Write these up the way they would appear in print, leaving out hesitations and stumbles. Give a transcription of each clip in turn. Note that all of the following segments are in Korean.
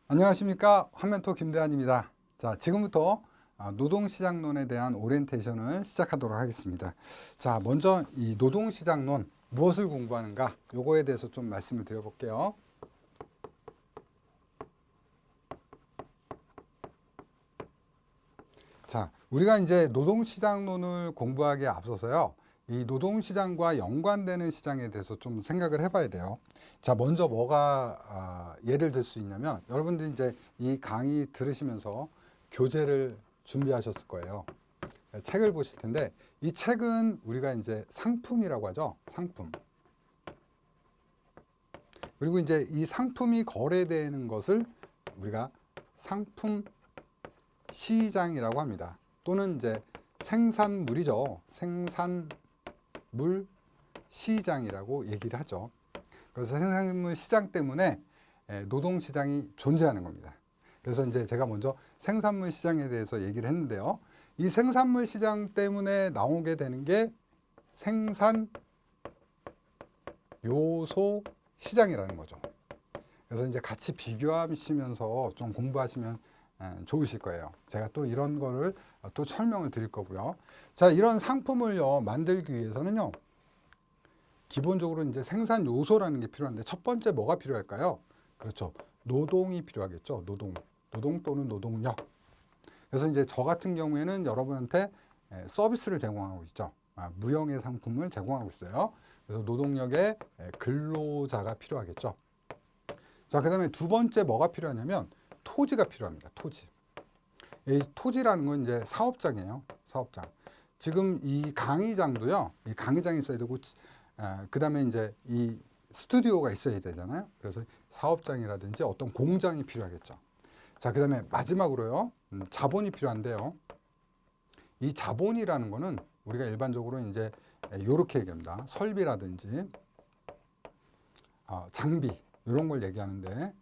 안녕하십니까. 화면토 김대한입니다. 자, 지금부터 노동시장론에 대한 오리엔테이션을 시작하도록 하겠습니다. 자, 먼저 이 노동시장론 무엇을 공부하는가 요거에 대해서 좀 말씀을 드려볼게요. 자, 우리가 이제 노동시장론을 공부하기에 앞서서요, 이 노동시장과 연관되는 시장에 대해서 좀 생각을 해봐야 돼요. 자, 먼저 뭐가 예를 들 수 있냐면, 여러분들 이제 이 강의 들으시면서 교재를 준비하셨을 거예요. 책을 보실 텐데, 이 책은 우리가 이제 상품이라고 하죠. 상품. 그리고 이제 이 상품이 거래되는 것을 우리가 상품 시장이라고 합니다. 또는 이제 생산물이죠. 생산물 시장이라고 얘기를 하죠. 그래서 생산물 시장 때문에 노동시장이 존재하는 겁니다. 그래서 이제 제가 먼저 생산물 시장에 대해서 얘기를 했는데요. 이 생산물 시장 때문에 나오게 되는 게 생산 요소 시장이라는 거죠. 그래서 이제 같이 비교하시면서 좀 공부하시면 좋으실 거예요. 제가 또 이런 거를 또 설명을 드릴 거고요. 자, 이런 상품을요 만들기 위해서는요, 기본적으로 이제 생산 요소라는 게 필요한데, 첫 번째 뭐가 필요할까요? 그렇죠. 노동이 필요하겠죠. 노동 또는 노동력. 그래서 이제 저 같은 경우에는 여러분한테 서비스를 제공하고 있죠. 무형의 상품을 제공하고 있어요. 그래서 노동력의 근로자가 필요하겠죠. 자, 그 다음에 두 번째 뭐가 필요하냐면 토지가 필요합니다. 토지. 이 토지라는 건 이제 사업장이에요. 사업장. 지금 이 강의장도요, 이 강의장이 있어야 되고, 그 다음에 이제 이 스튜디오가 있어야 되잖아요. 그래서 사업장이라든지 어떤 공장이 필요하겠죠. 자, 그 다음에 마지막으로요, 자본이 필요한데요. 이 자본이라는 거는 우리가 일반적으로 이제 요렇게 얘기합니다. 설비라든지 장비 이런 걸 얘기하는데,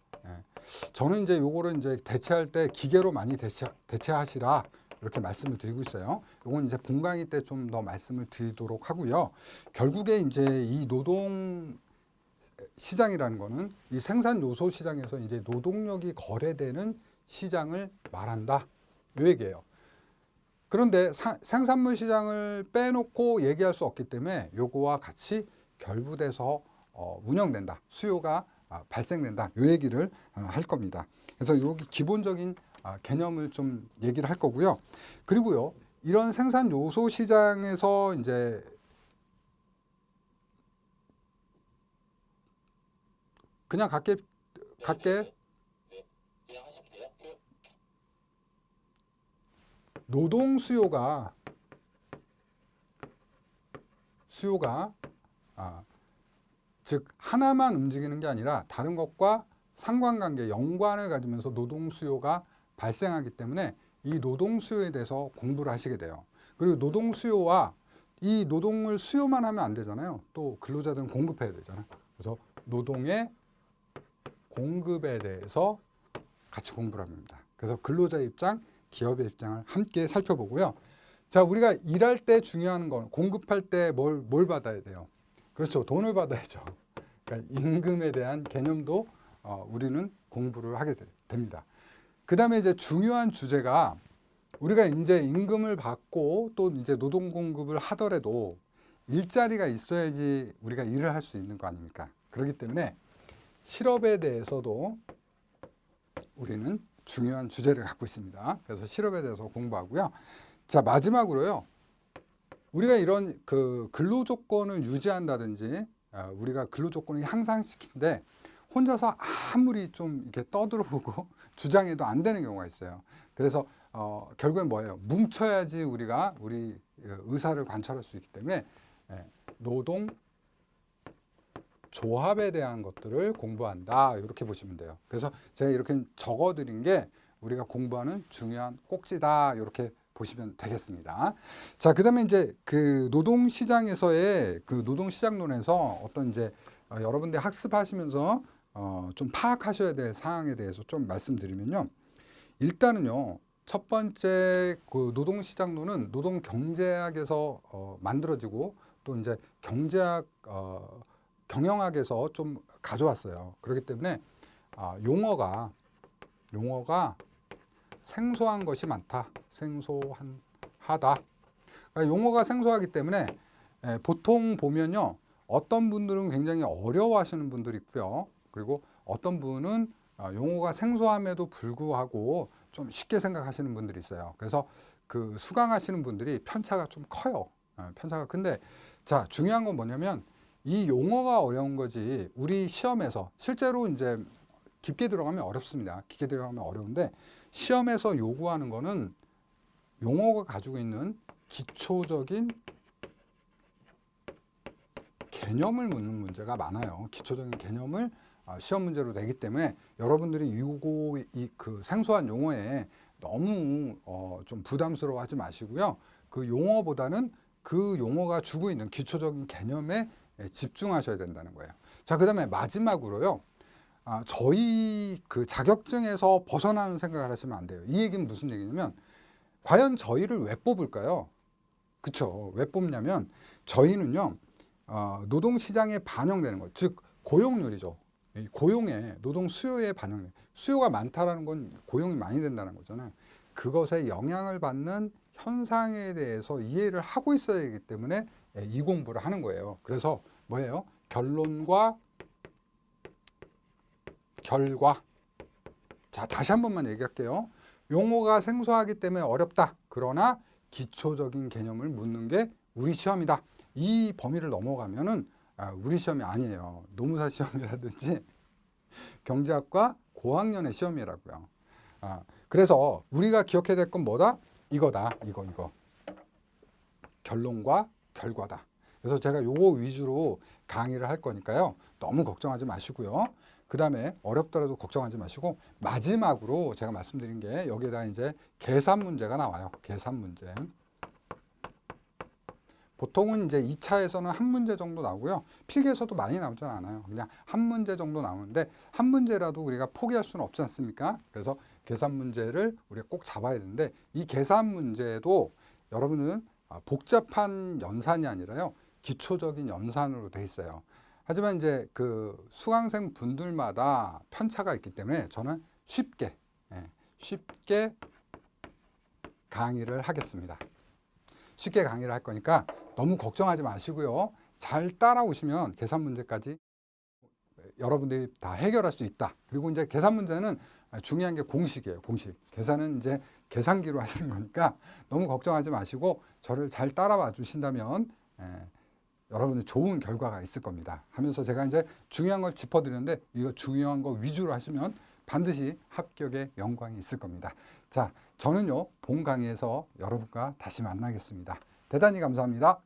저는 이제 요거를 이제 대체할 때 기계로 많이 대체하시라 이렇게 말씀을 드리고 있어요. 요건 이제 본 강의 때 좀 더 말씀을 드리도록 하고요. 결국에 이제 이 노동 시장이라는 거는 이 생산 요소 시장에서 이제 노동력이 거래되는 시장을 말한다. 요 얘기예요. 그런데 생산물 시장을 빼놓고 얘기할 수 없기 때문에 요거와 같이 결부돼서 운영된다. 수요가 발생된다. 요 얘기를 할 겁니다. 그래서 이렇게 기본적인 개념을 좀 얘기를 할 거고요. 그리고요, 이런 생산 요소 시장에서 이제 그냥 갈게 노동 수요가 즉 하나만 움직이는 게 아니라 다른 것과 상관관계, 연관을 가지면서 노동 수요가 발생하기 때문에 이 노동 수요에 대해서 공부를 하시게 돼요. 그리고 노동 수요와 이 노동을 수요만 하면 안 되잖아요. 또 근로자들은 공급해야 되잖아요. 그래서 노동의 공급에 대해서 같이 공부를 합니다. 그래서 근로자의 입장, 기업의 입장을 함께 살펴보고요. 자, 우리가 일할 때 중요한 건 공급할 때 뭘 받아야 돼요? 그렇죠. 돈을 받아야죠. 그러니까 임금에 대한 개념도 우리는 공부를 하게 됩니다. 그 다음에 이제 중요한 주제가, 우리가 이제 임금을 받고 또 이제 노동 공급을 하더라도 일자리가 있어야지 우리가 일을 할 수 있는 거 아닙니까? 그렇기 때문에 실업에 대해서도 우리는 중요한 주제를 갖고 있습니다. 그래서 실업에 대해서 공부하고요. 자, 마지막으로요, 우리가 이런 그 근로 조건을 유지한다든지 우리가 근로 조건을 향상시키는데 혼자서 아무리 좀 이렇게 떠들어보고 주장해도 안 되는 경우가 있어요. 그래서 결국엔 뭐예요? 뭉쳐야지 우리가 우리 의사를 관철할 수 있기 때문에 노동 조합에 대한 것들을 공부한다. 이렇게 보시면 돼요. 그래서 제가 이렇게 적어드린 게 우리가 공부하는 중요한 꼭지다. 이렇게 보시면 되겠습니다. 자, 그다음에 이제 그 노동시장에서의 그 노동시장론에서 어떤 이제 여러분들 학습하시면서 좀 파악하셔야 될 사항에 대해서 좀 말씀드리면요. 일단은요, 첫 번째 그 노동시장론은 노동경제학에서 만들어지고 또 이제 경제학 경영학에서 좀 가져왔어요. 그렇기 때문에 용어가 용어가 생소한 것이 많다. 생소하다. 그러니까 용어가 생소하기 때문에 보통 보면요. 어떤 분들은 굉장히 어려워하시는 분들이 있고요. 그리고 어떤 분은 용어가 생소함에도 불구하고 좀 쉽게 생각하시는 분들이 있어요. 그래서 그 수강하시는 분들이 편차가 좀 커요. 편차가 큰데, 자, 중요한 건 뭐냐면 이 용어가 어려운 거지 우리 시험에서 실제로 이제 깊게 들어가면 어렵습니다. 깊게 들어가면 어려운데 시험에서 요구하는 거는 용어가 가지고 있는 기초적인 개념을 묻는 문제가 많아요. 기초적인 개념을 시험 문제로 내기 때문에 여러분들이 그 생소한 용어에 너무 좀 부담스러워하지 마시고요. 그 용어보다는 그 용어가 주고 있는 기초적인 개념에 집중하셔야 된다는 거예요. 자, 그다음에 마지막으로요. 저희 그 자격증에서 벗어나는 생각을 하시면 안 돼요. 이 얘기는 무슨 얘기냐면 과연 저희를 왜 뽑을까요? 그렇죠. 왜 뽑냐면 저희는요. 노동시장에 반영되는 것, 즉 고용률이죠. 이 고용에 노동 수요에 반영돼. 수요가 많다라는 건 고용이 많이 된다는 거잖아요. 그것에 영향을 받는 현상에 대해서 이해를 하고 있어야 하기 때문에 이 공부를 하는 거예요. 그래서 뭐예요? 결론과 결과. 자, 다시 한 번만 얘기할게요. 용어가 생소하기 때문에 어렵다. 그러나 기초적인 개념을 묻는 게 우리 시험이다. 이 범위를 넘어가면은 우리 시험이 아니에요. 노무사 시험이라든지 경제학과 고학년의 시험이라고요. 그래서 우리가 기억해야 될 건 뭐다? 이거다. 이거. 결론과 결과다. 그래서 제가 요거 위주로 강의를 할 거니까요. 너무 걱정하지 마시고요. 그 다음에 어렵더라도 걱정하지 마시고 마지막으로 제가 말씀드린 게 여기에다 이제 계산 문제가 나와요. 계산 문제. 보통은 이제 2차에서는 한 문제 정도 나오고요. 필기에서도 많이 나오진 않아요. 그냥 한 문제 정도 나오는데 한 문제라도 우리가 포기할 수는 없지 않습니까? 그래서 계산 문제를 우리가 꼭 잡아야 되는데 이 계산 문제도 여러분은 복잡한 연산이 아니라요. 기초적인 연산으로 돼 있어요. 하지만 이제 그 수강생 분들마다 편차가 있기 때문에 저는 쉽게 강의를 하겠습니다. 쉽게 강의를 할 거니까 너무 걱정하지 마시고요. 잘 따라오시면 계산 문제까지 여러분들이 다 해결할 수 있다. 그리고 이제 계산 문제는 중요한 게 공식이에요. 공식. 계산은 이제 계산기로 하시는 거니까 너무 걱정하지 마시고 저를 잘 따라와 주신다면 여러분들 좋은 결과가 있을 겁니다. 하면서 제가 이제 중요한 걸 짚어드리는데 이거 중요한 거 위주로 하시면 반드시 합격의 영광이 있을 겁니다. 자, 저는요, 본 강의에서 여러분과 다시 만나겠습니다. 대단히 감사합니다.